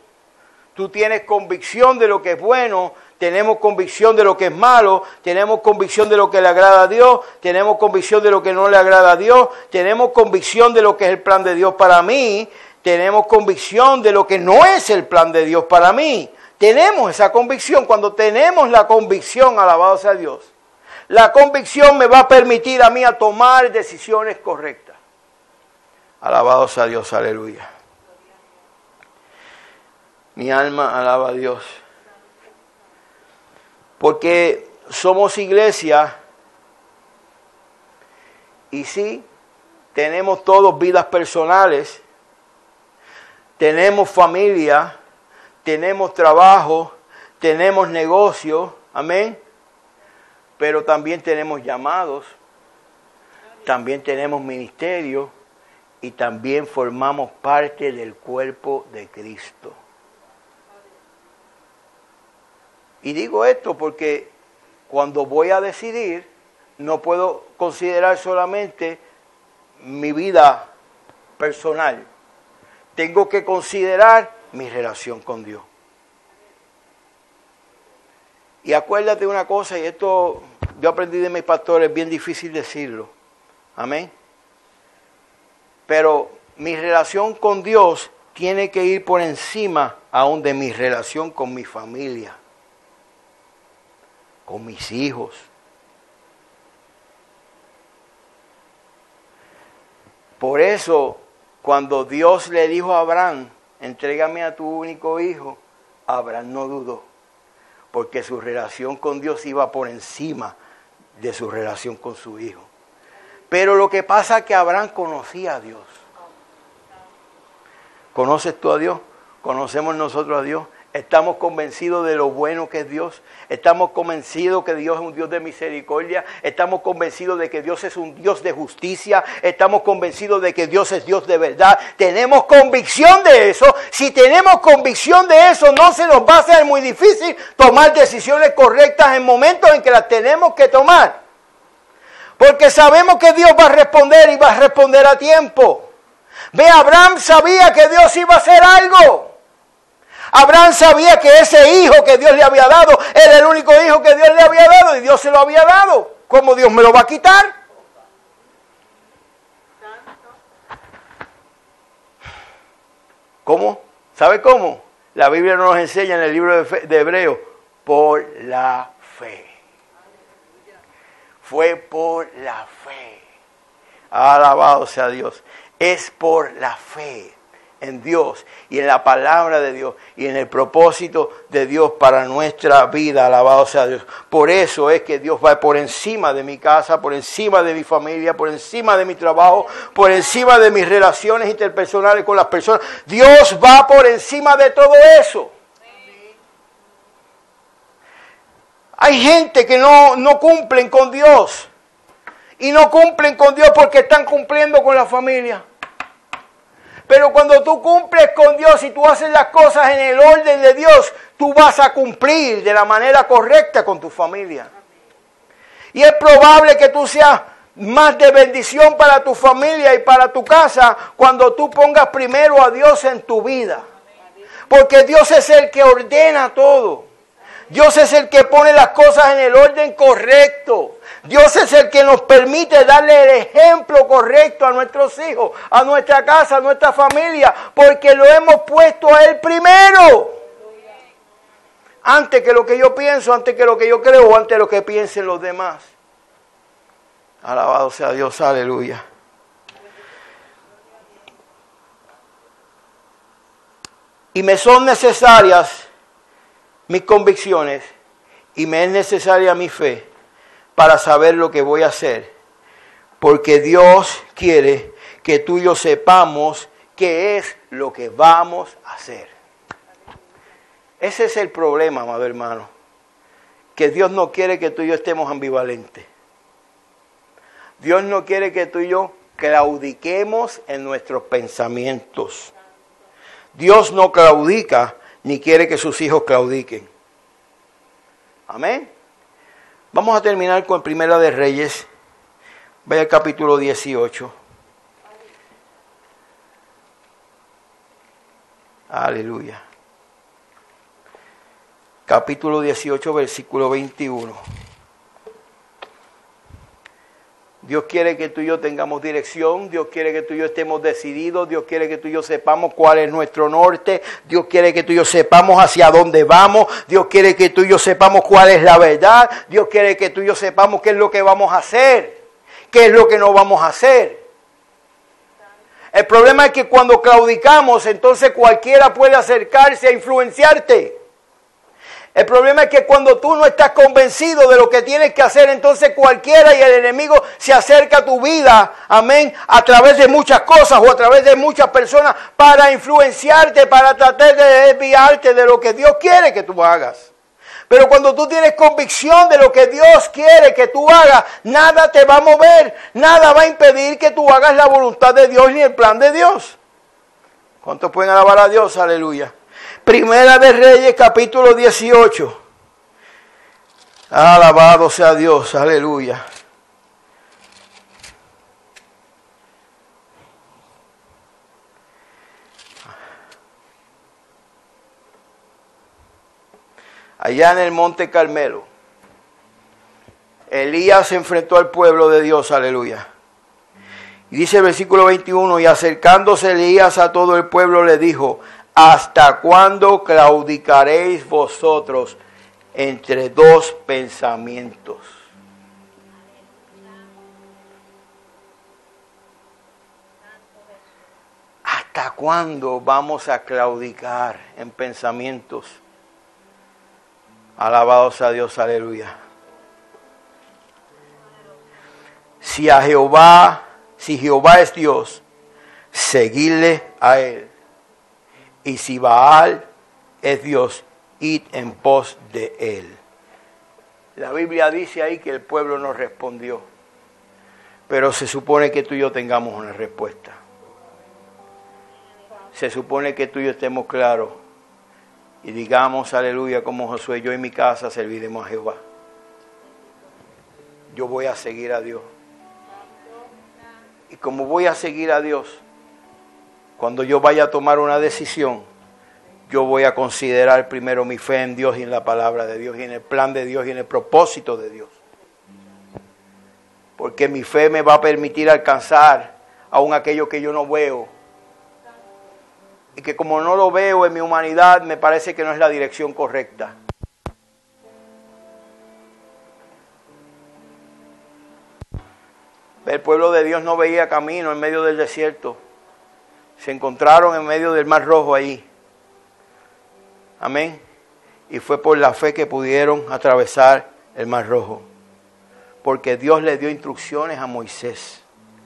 Tú tienes convicción de lo que es bueno, tenemos convicción de lo que es malo, tenemos convicción de lo que le agrada a Dios, tenemos convicción de lo que no le agrada a Dios, tenemos convicción de lo que es el plan de Dios para mí, tenemos convicción de lo que no es el plan de Dios para mí. Tenemos esa convicción. Cuando tenemos la convicción, alabado sea Dios, la convicción me va a permitir a mí a tomar decisiones correctas. Alabado sea Dios, aleluya. Mi alma alaba a Dios. Porque somos iglesia y sí, tenemos todos vidas personales, tenemos familia, tenemos trabajo, tenemos negocio, amén. Pero también tenemos llamados, también tenemos ministerio y también formamos parte del cuerpo de Cristo. Y digo esto porque cuando voy a decidir, no puedo considerar solamente mi vida personal. Tengo que considerar mi relación con Dios. Y acuérdate de una cosa, y esto yo aprendí de mis pastores, es bien difícil decirlo. Amén. Pero mi relación con Dios tiene que ir por encima aún de mi relación con mi familia, con mis hijos. Por eso, cuando Dios le dijo a Abraham, entrégame a tu único hijo, Abraham no dudó, porque su relación con Dios iba por encima de su relación con su hijo. Pero lo que pasa es que Abraham conocía a Dios. ¿Conoces tú a Dios? ¿Conocemos nosotros a Dios? Estamos convencidos de lo bueno que es Dios. Estamos convencidos que Dios es un Dios de misericordia. Estamos convencidos de que Dios es un Dios de justicia. Estamos convencidos de que Dios es Dios de verdad. Tenemos convicción de eso. Si tenemos convicción de eso, no se nos va a hacer muy difícil tomar decisiones correctas en momentos en que las tenemos que tomar. Porque sabemos que Dios va a responder y va a responder a tiempo. Ve, Abraham sabía que Dios iba a hacer algo. Abraham sabía que ese hijo que Dios le había dado era el único hijo que Dios le había dado y Dios se lo había dado. ¿Cómo Dios me lo va a quitar? ¿Cómo? ¿Sabe cómo? La Biblia nos enseña en el libro de Hebreos, por la fe. Fue por la fe. Alabado sea Dios. Es por la fe en Dios y en la palabra de Dios y en el propósito de Dios para nuestra vida. Alabado sea Dios. Por eso es que Dios va por encima de mi casa, por encima de mi familia, por encima de mi trabajo, por encima de mis relaciones interpersonales con las personas. Dios va por encima de todo eso. Hay gente que no cumplen con Dios. Y no cumplen con Dios porque están cumpliendo con la familia. Pero cuando tú cumples con Dios y tú haces las cosas en el orden de Dios, tú vas a cumplir de la manera correcta con tu familia. Y es probable que tú seas más de bendición para tu familia y para tu casa cuando tú pongas primero a Dios en tu vida. Porque Dios es el que ordena todo. Dios es el que pone las cosas en el orden correcto. Dios es el que nos permite darle el ejemplo correcto a nuestros hijos, a nuestra casa, a nuestra familia, porque lo hemos puesto a Él primero. Antes que lo que yo pienso, antes que lo que yo creo, o antes de lo que piensen los demás. Alabado sea Dios, aleluya. Y me son necesarias mis convicciones y me es necesaria mi fe para saber lo que voy a hacer. Porque Dios quiere que tú y yo sepamos qué es lo que vamos a hacer. Ese es el problema, amado hermano. Que Dios no quiere que tú y yo estemos ambivalentes. Dios no quiere que tú y yo claudiquemos en nuestros pensamientos. Dios no claudica ni quiere que sus hijos claudiquen. Amén. Vamos a terminar con Primera de Reyes. Vaya al capítulo 18. Aleluya. Capítulo 18, versículo 21. Dios quiere que tú y yo tengamos dirección. Dios quiere que tú y yo estemos decididos. Dios quiere que tú y yo sepamos cuál es nuestro norte. Dios quiere que tú y yo sepamos hacia dónde vamos. Dios quiere que tú y yo sepamos cuál es la verdad. Dios quiere que tú y yo sepamos qué es lo que vamos a hacer. Qué es lo que no vamos a hacer. El problema es que cuando claudicamos, entonces cualquiera puede acercarse a influenciarte. El problema es que cuando tú no estás convencido de lo que tienes que hacer, entonces cualquiera y el enemigo se acerca a tu vida, amén, a través de muchas cosas o a través de muchas personas para influenciarte, para tratar de desviarte de lo que Dios quiere que tú hagas. Pero cuando tú tienes convicción de lo que Dios quiere que tú hagas, nada te va a mover, nada va a impedir que tú hagas la voluntad de Dios ni el plan de Dios. ¿Cuántos pueden alabar a Dios? Aleluya. Primera de Reyes, capítulo 18. Alabado sea Dios, aleluya. Allá en el monte Carmelo, Elías se enfrentó al pueblo de Dios, aleluya. Y dice el versículo 21, y acercándose Elías a todo el pueblo le dijo: ¿hasta cuándo claudicaréis vosotros entre dos pensamientos? ¿Hasta cuándo vamos a claudicar en pensamientos? Alabado sea Dios, aleluya. Si Jehová es Dios, seguidle a Él. Y si Baal es Dios, id en pos de Él. La Biblia dice ahí que el pueblo no respondió, pero se supone que tú y yo tengamos una respuesta. Se supone que tú y yo estemos claros y digamos, aleluya, como Josué, yo en mi casa serviremos a Jehová. Yo voy a seguir a Dios. Y como voy a seguir a Dios, cuando yo vaya a tomar una decisión, yo voy a considerar primero mi fe en Dios y en la palabra de Dios y en el plan de Dios y en el propósito de Dios. Porque mi fe me va a permitir alcanzar aún aquello que yo no veo. Y que como no lo veo en mi humanidad, me parece que no es la dirección correcta. El pueblo de Dios no veía camino en medio del desierto. Se encontraron en medio del Mar Rojo ahí. Amén. Y fue por la fe que pudieron atravesar el Mar Rojo. Porque Dios le dio instrucciones a Moisés.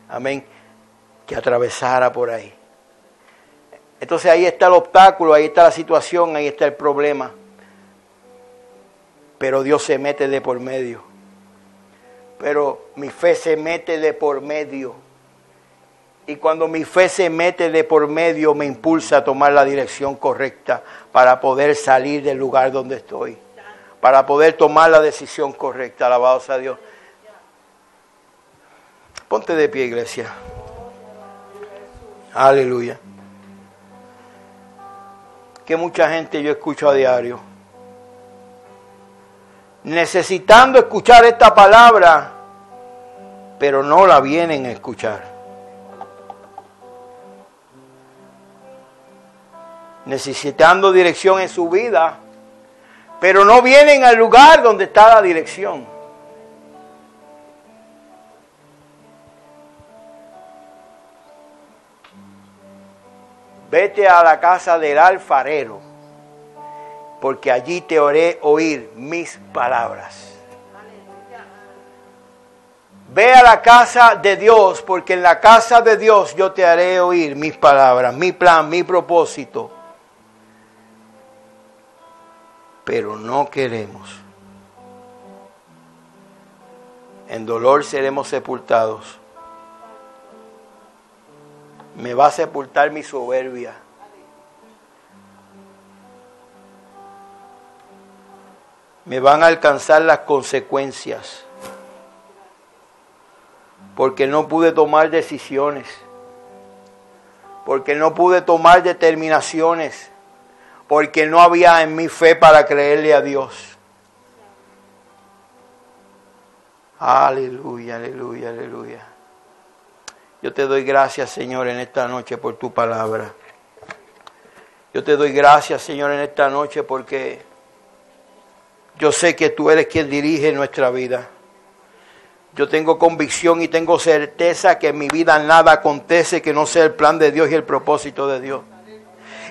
Amén. Que atravesara por ahí. Entonces ahí está el obstáculo, ahí está la situación, ahí está el problema. Pero Dios se mete de por medio. Pero mi fe se mete de por medio. Y cuando mi fe se mete de por medio, me impulsa a tomar la dirección correcta para poder salir del lugar donde estoy. Para poder tomar la decisión correcta. Alabado sea Dios. Ponte de pie, iglesia. Aleluya. Que mucha gente yo escucho a diario, necesitando escuchar esta palabra, pero no la vienen a escuchar. Necesitando dirección en su vida, pero no vienen al lugar donde está la dirección. Vete a la casa del alfarero, porque allí te haré oír mis palabras. Ve a la casa de Dios, porque en la casa de Dios yo te haré oír mis palabras, mi plan, mi propósito. Pero no queremos. En dolor seremos sepultados. Me va a sepultar mi soberbia. Me van a alcanzar las consecuencias. Porque no pude tomar decisiones. Porque no pude tomar determinaciones. Porque no había en mi fe para creerle a Dios. Aleluya, aleluya, aleluya. Yo te doy gracias, Señor, en esta noche por tu palabra. Yo te doy gracias, Señor, en esta noche porque yo sé que tú eres quien dirige nuestra vida. Yo tengo convicción y tengo certeza que en mi vida nada acontece que no sea el plan de Dios y el propósito de Dios.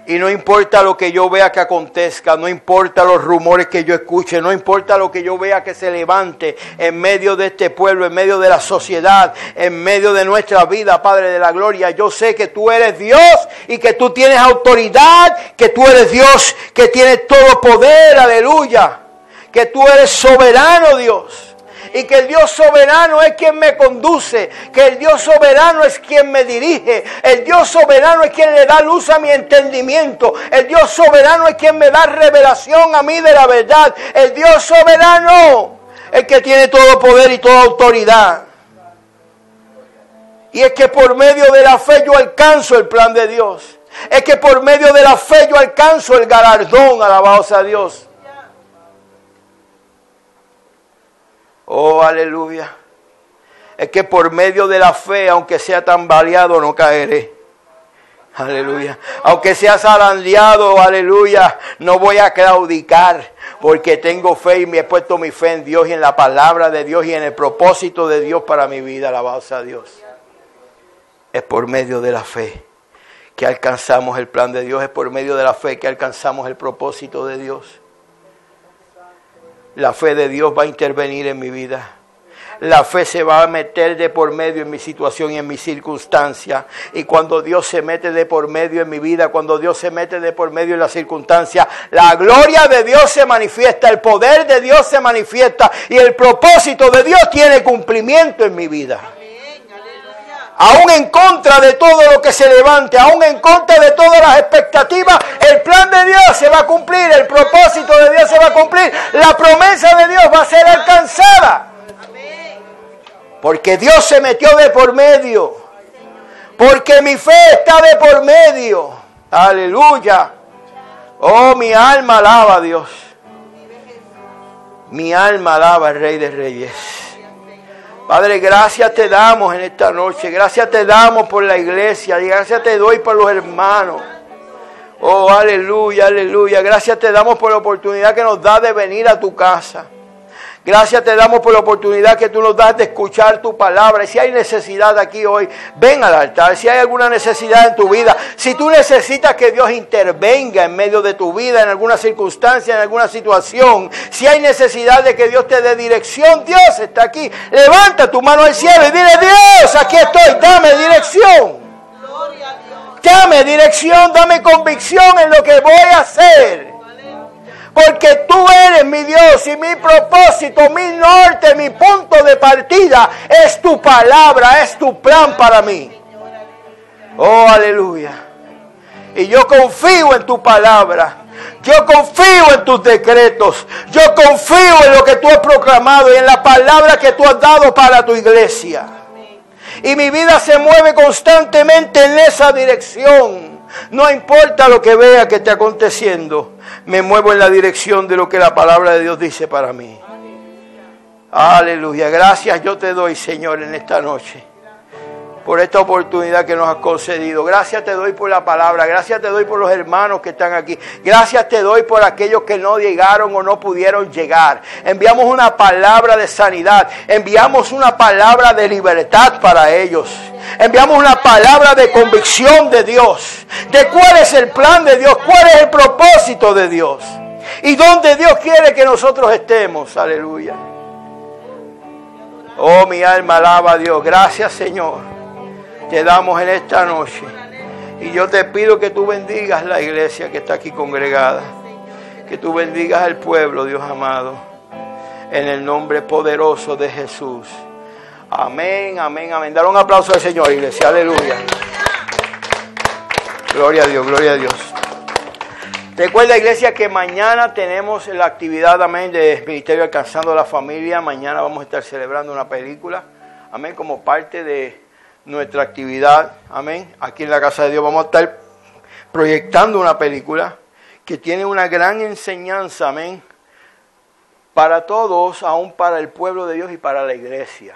Y no importa lo que yo vea que acontezca, no importa los rumores que yo escuche, no importa lo que yo vea que se levante en medio de este pueblo, en medio de la sociedad, en medio de nuestra vida, Padre de la Gloria. Yo sé que tú eres Dios y que tú tienes autoridad, que tú eres Dios, que tienes todo poder, aleluya. Que tú eres soberano, Dios. Y que el Dios soberano es quien me conduce, que el Dios soberano es quien me dirige, el Dios soberano es quien le da luz a mi entendimiento, el Dios soberano es quien me da revelación a mí de la verdad, el Dios soberano es el que tiene todo poder y toda autoridad. Y es que por medio de la fe yo alcanzo el plan de Dios, es que por medio de la fe yo alcanzo el galardón, alabado sea Dios. Oh, aleluya. Es que por medio de la fe, aunque sea tambaleado, no caeré. Aleluya. Aunque sea zarandeado, aleluya, no voy a claudicar. Porque tengo fe y me he puesto mi fe en Dios y en la palabra de Dios y en el propósito de Dios para mi vida. Alabado sea Dios. Es por medio de la fe que alcanzamos el plan de Dios. Es por medio de la fe que alcanzamos el propósito de Dios. La fe de Dios va a intervenir en mi vida. la fe se va a meter de por medio en mi situación y en mi circunstancia. Y cuando Dios se mete de por medio en mi vida, cuando Dios se mete de por medio en la circunstancia, la gloria de Dios se manifiesta, el poder de Dios se manifiesta y el propósito de Dios tiene cumplimiento en mi vida. Aún en contra de todo lo que se levante, aún en contra de todas las expectativas, el plan de Dios se va a cumplir, el propósito de Dios se va a cumplir, la promesa de Dios va a ser alcanzada. Porque Dios se metió de por medio, porque mi fe está de por medio. Aleluya. Oh, mi alma alaba a Dios. Mi alma alaba al Rey de Reyes. Padre, gracias te damos en esta noche. Gracias te damos por la iglesia. Gracias te doy por los hermanos. Oh, aleluya, aleluya. Gracias te damos por la oportunidad que nos das de venir a tu casa. Gracias te damos por la oportunidad que tú nos das de escuchar tu palabra. Y si hay necesidad aquí hoy, ven al altar. Si hay alguna necesidad en tu vida, si tú necesitas que Dios intervenga en medio de tu vida, en alguna circunstancia, en alguna situación, si hay necesidad de que Dios te dé dirección, Dios está aquí. Levanta tu mano al cielo y dile: Dios, aquí estoy, dame dirección. Dame dirección, dame convicción en lo que voy a hacer. Porque tú eres mi Dios y mi propósito, mi norte, mi punto de partida es tu palabra, es tu plan para mí. Oh, aleluya. Y yo confío en tu palabra. Yo confío en tus decretos. Yo confío en lo que tú has proclamado y en la palabra que tú has dado para tu iglesia. Y mi vida se mueve constantemente en esa dirección. No importa lo que vea que esté aconteciendo, me muevo en la dirección de lo que la palabra de Dios dice para mí. Aleluya. Gracias yo te doy, Señor, en esta noche, por esta oportunidad que nos has concedido. Gracias te doy por la palabra. Gracias te doy por los hermanos que están aquí. Gracias te doy por aquellos que no llegaron o no pudieron llegar. Enviamos una palabra de sanidad. Enviamos una palabra de libertad para ellos. Enviamos una palabra de convicción de Dios, de cuál es el plan de Dios, cuál es el propósito de Dios y dónde Dios quiere que nosotros estemos. Aleluya. Oh, mi alma alaba a Dios. Gracias, Señor, te damos en esta noche. Y yo te pido que tú bendigas la iglesia que está aquí congregada, que tú bendigas al pueblo, Dios amado, en el nombre poderoso de Jesús. Amén, amén, amén. Dale un aplauso al Señor, iglesia. Aleluya. Gloria a Dios, gloria a Dios. Recuerda, iglesia, que mañana tenemos la actividad, amén, de Ministerio Alcanzando a la Familia. Mañana vamos a estar celebrando una película, amén, como parte de nuestra actividad, amén. Aquí en la casa de Dios vamos a estar proyectando una película que tiene una gran enseñanza, amén, para todos, aún para el pueblo de Dios y para la iglesia.